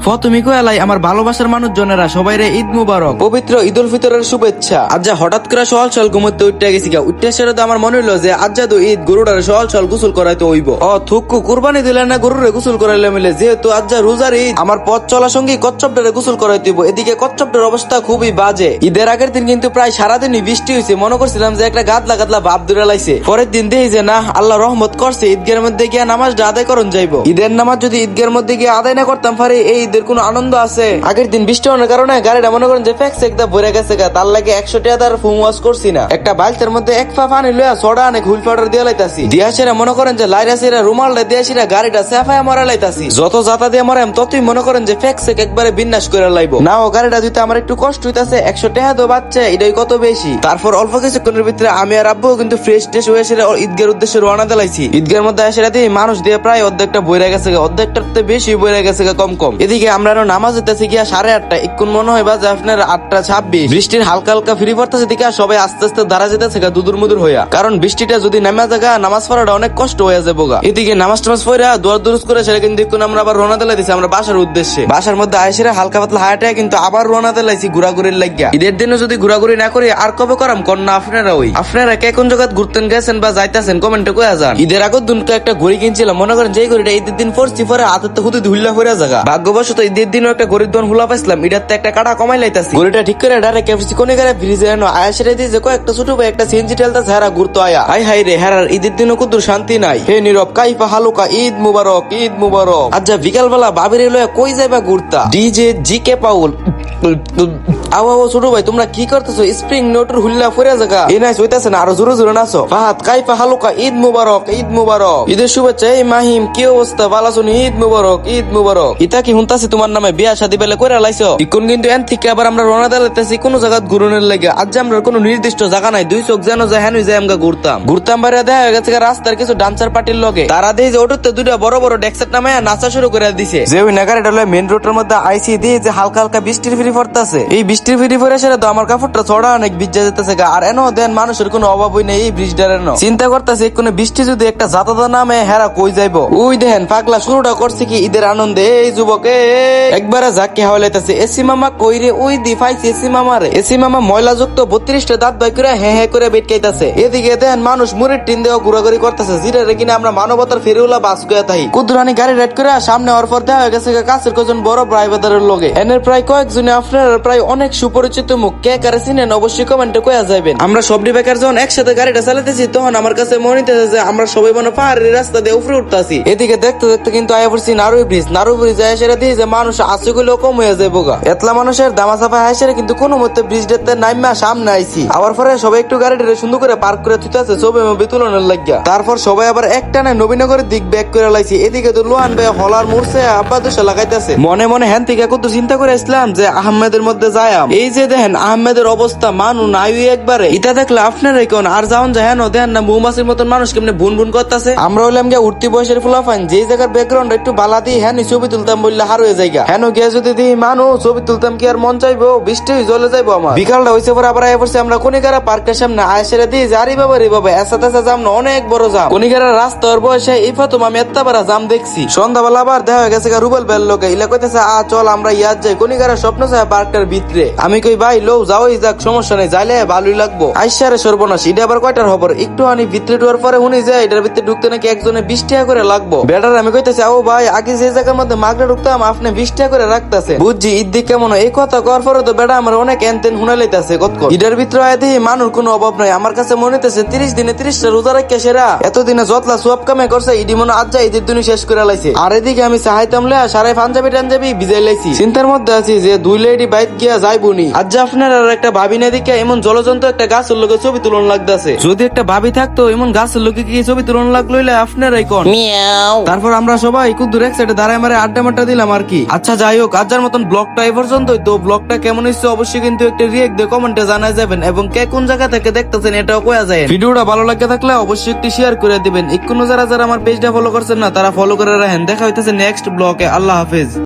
প্রথমে কয়ালাই আমার ভালোবাসার মানুষজনেরা সবাই রে ঈদ মুবারক, পবিত্র ঈদ উল ফিতরের শুভেচ্ছা। আজ হঠাৎ করে সকাল সকাল ঘুমোতে উঠতে গেছি, উঠতে সেরে তো আমার মনে হইলো যে আজ তো ঈদ, গরুটারে সকাল সকাল গোসল করাইতে হইব। থুকু কুরবানি দিলে না গরুরে গোসল করাইলে মিলে, যেহেতু আজ রোজার ঈদ, আমার পথ চলার সঙ্গে কচ্ছপটারে গোসল করাইতে হইব। এদিকে কচ্ছপটার অবস্থা খুবই বাজে। ঈদের আগের দিন কিন্তু প্রায় সারাদিনই বৃষ্টি হয়েছে, মনে করছিলাম যে একটা গাদলা গাদলা ভাব দূরে লাইছে। পরের দিন দেখি যে না, আল্লাহ রহমত করছে, ঈদগার মধ্যে গিয়ে নামাজটা আদায় করন যাইব। ঈদের নামাজ যদি ঈদগার মধ্যে গিয়ে আদায় না করতাম পারি, এই ঈদের কোনো আনন্দ আছে? আগের দিন বৃষ্টি হওয়ার কারণে গাড়িটা মনে করেন যে ফ্যাক্স একটা ভরে গেছে, তার লাগে 100 টাকা তার ফুম ওয়াশ করছি না। একটা বালতির মধ্যে এক পা পানি লইয়া সোডা অনেক হুইল পাউডার দিয়ে লাইতাছি, দিয়াছিরা মনে করেন যে লাইরাছিরা রুমালটা দিয়াছিরা গাড়িটা সাফায়া মারা লাইতাছি। যত জাতা দিয়ে মারাম ততই মনে করেন যে ফ্যাক্স একবারে বিন্যাস করে লাইব না। ও গাড়িটা দিতে আমার একটু কষ্ট হইতাছে, 100 টাকা তো বাচ্চা, এটাই কত বেশি। তারপর অল্প কিছুক্ষণের ভিতরে আমি আর আব্বু কিন্তু ফ্রেশ ট্রেশ হয়ে সেরা ঈদগার উদ্দেশ্যে রওনা দিলাইছি। ঈদগার মধ্যে সেরা দিয়ে মানুষ দিয়ে প্রায় অর্ধেকটা বইরা গেছে, অর্ধেকটার বেশি বইরা গেছে কম কম। এদিকে আমরা নামাজ দিতেছি গিয়া 8:30, এখন মনে হয় বাজে আপনার 8:26। বৃষ্টির হালকা হালকা ফিরি পড়তেছে দিকে সবাই আস্তে আস্তে দাঁড়া যেতেছে দুদুর মুদুর হইয়া, কারণ বৃষ্টিটা যদি নামা জায়গা নামাজ পড়াটা অনেক কষ্ট হয়ে যাবো গা। এদিকে নামাজ টামাজ পড়া দোয়ার দুরুস করে সেটা কিন্তু আমরা আবার রওনা দিলাই দিছি আমরা বাসার উদ্দেশ্যে। বাসার মধ্যে আইসেরা হালকা পাতলা হাঁটা কিন্তু আবার রওনা দিলাইছি ঘোরাঘুরির লাগিয়া। ঈদের দিনে যদি ঘোরাঘুরি না করি আর কবে করাম কন্যা আপনারা? ওই আপনারা কে কোন জায়গায় ঘুরতেন গেছেন বা যাইতেছেন কমেন্টে কয়ে যান। ঈদের আগের দিন একটা ঘড়ি কিনছিলাম, মনে করেন যে ঘড়িটা ঈদের দিন পড়ছি, পরে হাতের তো হুদি ধুল্লা হয়ে জায়গা। ভাগ্যবশত ঈদের দিনও একটা ঘড়ির দোকান খোলা পাইছিলাম, এটাতে একটা কাটা কমাই লাইতাছি। ঘড়িটা ঠিক করে ডাইরেক্ট ক্যাফসি কোনে করে ফ্রিজে এনো আয়াসেরে দিয়ে যে কয়েকটা ছোট ভাই একটা সিএনজি টেলতাছে, হেরা ঘুরতো আয়া। আই হাই রে, হেরার ঈদের দিনও কুদুর শান্তি নাই। হে নীরব কাইফা হালুকা, ঈদ মুবারক, ঈদ মুবারক। আচ্ছা বিকাল বেলা বাবিরে লয়া কই যাইবা ঘুরতা? ডিজে জিকে পাউল আও ছোট ভাই তোমরা কি করতেছো? স্প্রিং নোটর হুল্লা ফুরে জায়গা এই নাই হইতাছে না, আরো জোরে জোরে নাচো। ফাহাদ কাইফা হালুকা, ঈদ মুবারক, ঈদ মুবারক। ঈদের শুভেচ্ছা। এই মাহিম কি অবস্থা? ভালো আছো? ঈদ মুবারক, ঈদ মুবারক। ইতা কি হুনতাছি তোমার নামে বিয়া শাদী বেলে কইরা লাইছো? ইকুন কিন্তু এন থেকে আবার আমরা রওনা দিলাইতেছি কোন জায়গা ঘুরনের লাগে। আজ আমরা কোনো নির্দিষ্ট জায়গা নাই, দুই চোখ যেন যায় হেন যায় আমরা ঘুরতাম বাইরে দেখা গেছে রাস্তার কিছু ডান্সার পার্টির লগে। তারা দিয়ে যে ওটুতে দুইটা বড় বড় ডেক্সেট নামে নাচা শুরু করে দিছে। যে ওই নাগারিটা মেন রোডের মধ্যে আইসি দিয়ে যে হালকা হালকা বৃষ্টির ফিরি পড়তেছে। এই বৃষ্টির ফিরি পরে সেটা তো আমার কাপড়টা ছড়া অনেক ভিজা যেতেছে গা। আর এনো দেন মানুষের কোনো অভাবই নেই এই ব্রিজটার। চিন্তা করতেছে কোনো বৃষ্টি যদি একটা জাতাদা নামে হেরা কই যাইবো। ওই দেখেন পাগলা শুরুটা করছে কি ঈদের আনন্দে। এই যুবকে একবারে জাকি হাওলাইতেছে। এসি মামা কই রে? ওই দি পাইছি এসি মামা রে। এসি মামা ময়লা যুক্ত 32টা দাঁত বাই করে হে করে বেটকাইতাছে। এদিকে দেখেন মানুষ মুড়ির টিন দেওয়া ঘোরাঘুরি করতেছে, যেটা কিনা আমরা মানবতার ফেরিওয়ালা বাস করে থাকি। কুদরানি গাড়ি রাইড করে সামনে হওয়ার পর দেখা গেছে কাছের কজন বড় প্রাইভেটারের লগে। এনের প্রায় কয়েকজনে আপনার প্রায় অনেক সুপরিচিত মুখ। কে কারে চিনেন অবশ্যই কমেন্টে কয়া যাবেন। আমরা সবডি বেকার যখন একসাথে গাড়িটা চালাতেছি তখন আমার কাছে মনে হইতেছে যে আমরা সবাই মনে পাহাড়ের রাস্তা দিয়ে উপরে উঠতেছি। এদিকে দেখতে দেখতে কিন্তু আয়া পড়ছি নারুই ব্রিজ। নারুই ব্রিজ আয়া সেটা দিয়ে যে মানুষ আসে গুলো কম হয়ে যাবো গা। এতলা মানুষের দামা চাপা হাসে কিন্তু কোনো মতে ব্রিজটাতে নাইমা সামনে আইছি। আবার পরে সবাই একটু গাড়িটা সুন্দর করে পার্ক করে থুইতাছে ছবি তুলনের লাগিয়া। তারপর সবাই আবার একটানে নবীনগরের দিক ব্যাক করে লাইছি। এদিকে তো লোহান ভাই হলার মোড়ছে আব্বা দোষা লাগাইতেছে। মনে মনে হ্যান থেকে কত চিন্তা করে আসলাম যে আহমেদের মধ্যে যায়াম। এই যে দেখেন আহমেদের অবস্থা মানু নাই একবারে। ইটা দেখলে আপনারাই কোন আর যাওন যায় হেন দেখেন না মৌমাছির মতন মানুষ কেমনে বুন বুন করতেছে। আমরা হইলাম গিয়া উঠতি বয়সের ফুলাফান, যে জায়গার ব্যাকগ্রাউন্ড একটু বালা দিই হ্যাঁ ছবি তুলতাম বললে হার হয়ে যাইগা। হেন গিয়া যদি দিই মানুষ ছবি তুলতাম কি আর মন চাইবো? বৃষ্টি জ্বলে যাইবো আমার। বিকালটা হয়েছে পরে আবার আয়া পড়ছি আমরা কনিকারা পার্কের সামনে আয়সেরা দিই জারি বাবা রে বাবা এসা তেসা জাম না, অনেক বড় জাম। কনিকারা রাস্তার বয়সে এই প্রথম আমি এত বড় জাম দেখছি। সন্ধ্যাবেলা আবার দেখা গেছে রুবেল বেল লোকে ইলা কইতেছে আ চল আমরা ইয়াদ যাই। কনিকারা স্বপ্ন চায় পার্কটার ভিতরে। আমি কই ভাই লো যাওই যাক সমস্যা নেই, যাইলে ভালোই লাগবো। আইসারে সর্বনাশ, এটা আবার কয়টার খবর? একটু আনি ভিতরে ঢোয়ার পরে শুনি যায় এটার ভিতরে ঢুকতে নাকি একজনে 20 টাকা করে লাগবো। বেটার আমি কইতেছি ও ভাই আগে যে জায়গার মধ্যে মাগরা ঢুকতাম আপনি 20 টাকা করে রাখতেছে। বুঝছি ঈদ দিক কেমন এই কথা কর পরে তো বেটা আমার অনেক এনতেন হুনা লইতাছে কত। ঈদের ভিতরে আয় দেখি মানুষ কোনো অভাব নাই। আমার কাছে মনে হইতেছে 30 দিনে 30টা রোজা রাখিয়া সেরা এতদিনে যতলা সোয়াব কামে করছে ঈদি মনে আজ যা ঈদের দিনই শেষ করে লাইছে। আর এদিকে আমি চাহাইতাম লে সারাই পাঞ্জাবি টাঞ্জাবি ভিজাই লাইছি। চিন্তার মধ্যে আছি যে দুই লেডি বাইক গিয়া যাইবনি। আজ যা আপনার আর একটা ভাবি না দিকে এমন জলজন্ত একটা গাছের লোকে ছবি তুলন লাগতেছে। যদি একটা ভাবি থাকতো এমন গাছের লোকে কি ছবি তুলন লাগলো আপনারাই কোন। তারপর আমরা সবাই কুদ্দুর এক সাইডে দাঁড়ায় মারে আড্ডা মাড্ডা দিলাম আর কি। আচ্ছা যাই হোক আজ যার মতন ব্লগটা এই পর্যন্তই। তো ব্লগটা কেমন হচ্ছে অবশ্যই কিন্তু একটা রিয়েক্ট দিয়ে কমেন্টে জানাই যাবেন এবং কে কোন জায়গা থেকে দেখতেছেন এটাও কয়া যায়। ভিডিওটা ভালো লাগে থাকলে অবশ্যই একটু শেয়ার করে দিবেন। এখনো যারা যারা আমার পেজটা ফলো করছেন না তারা ফলো করে রাখেন। দেখা হইতেছে নেক্সট ব্লগে। আল্লাহ হাফেজ।